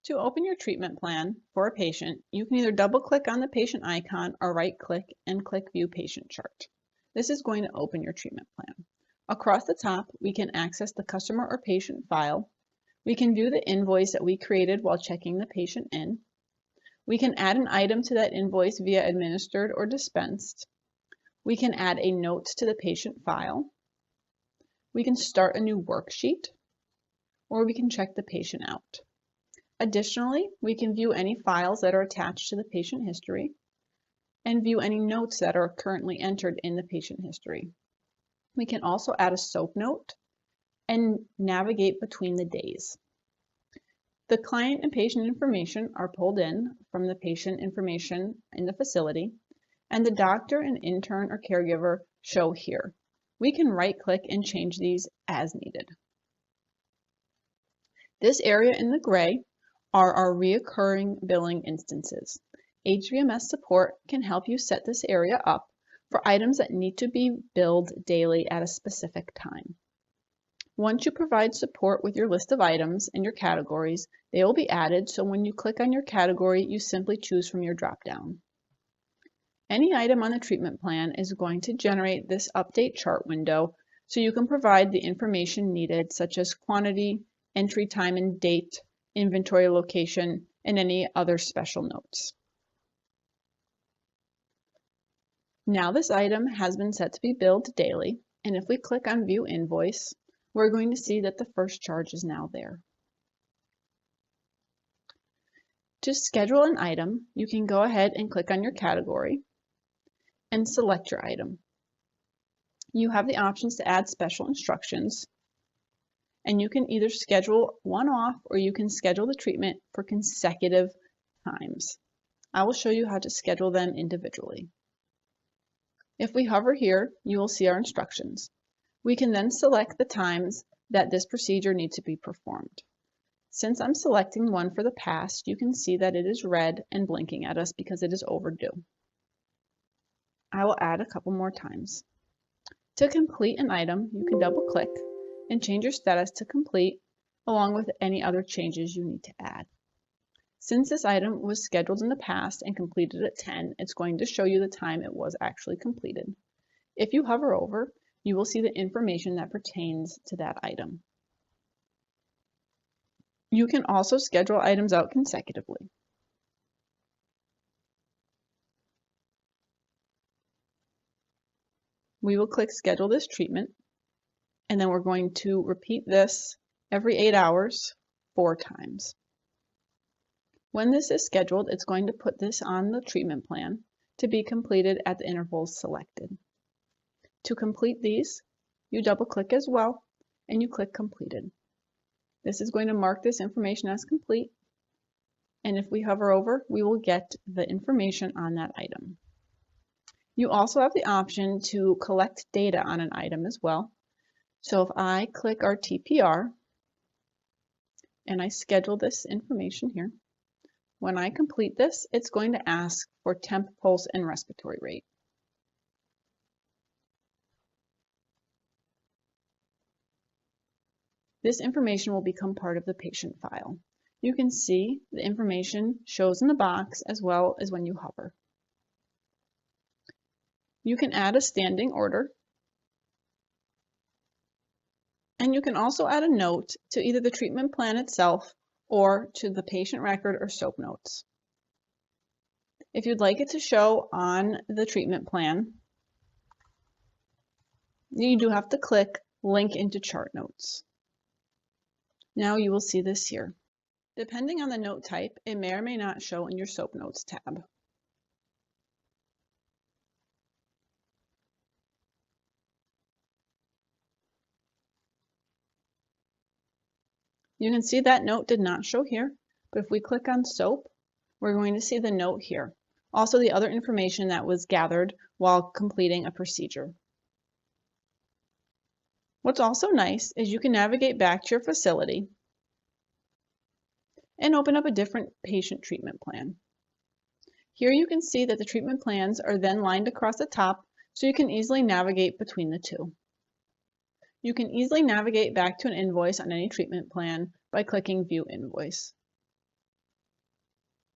To open your treatment plan for a patient, you can either double-click on the patient icon or right-click and click View Patient Chart. This is going to open your treatment plan. Across the top, we can access the customer or patient file. We can view the invoice that we created while checking the patient in. We can add an item to that invoice via administered or dispensed. We can add a note to the patient file. We can start a new worksheet, or we can check the patient out. Additionally, we can view any files that are attached to the patient history and view any notes that are currently entered in the patient history. We can also add a SOAP note and navigate between the days. The client and patient information are pulled in from the patient information in the facility, and the doctor and intern or caregiver show here. We can right-click and change these as needed. This area in the gray are our reoccurring billing instances. HVMS support can help you set this area up for items that need to be billed daily at a specific time. Once you provide support with your list of items and your categories, they will be added, so when you click on your category, you simply choose from your drop-down. Any item on the treatment plan is going to generate this update chart window, so you can provide the information needed, such as quantity, entry time and date, inventory location, and any other special notes. Now this item has been set to be billed daily, and if we click on View Invoice, we're going to see that the first charge is now there. To schedule an item, you can go ahead and click on your category and select your item. You have the options to add special instructions, and you can either schedule one-off or you can schedule the treatment for consecutive times. I will show you how to schedule them individually. If we hover here, you will see our instructions. We can then select the times that this procedure needs to be performed. Since I'm selecting one for the past, you can see that it is red and blinking at us because it is overdue. I will add a couple more times. To complete an item, you can double-click and change your status to complete, along with any other changes you need to add. Since this item was scheduled in the past and completed at 10, it's going to show you the time it was actually completed. If you hover over, you will see the information that pertains to that item. You can also schedule items out consecutively. We will click Schedule this treatment, and then we're going to repeat this every 8 hours 4 times. When this is scheduled, it's going to put this on the treatment plan to be completed at the intervals selected. To complete these, you double-click as well, and you click Completed. This is going to mark this information as complete, and if we hover over, we will get the information on that item. You also have the option to collect data on an item as well. So if I click our TPR and I schedule this information here, when I complete this, it's going to ask for temp, pulse, and respiratory rate. This information will become part of the patient file. You can see the information shows in the box as well as when you hover. You can add a standing order, and you can also add a note to either the treatment plan itself or to the patient record or SOAP notes. If you'd like it to show on the treatment plan, you do have to click Link into Chart Notes. Now you will see this here. Depending on the note type, it may or may not show in your SOAP Notes tab. You can see that note did not show here, but if we click on SOAP, we're going to see the note here. Also the other information that was gathered while completing a procedure. What's also nice is you can navigate back to your facility and open up a different patient treatment plan. Here you can see that the treatment plans are then lined across the top, so you can easily navigate between the two. You can easily navigate back to an invoice on any treatment plan by clicking View Invoice.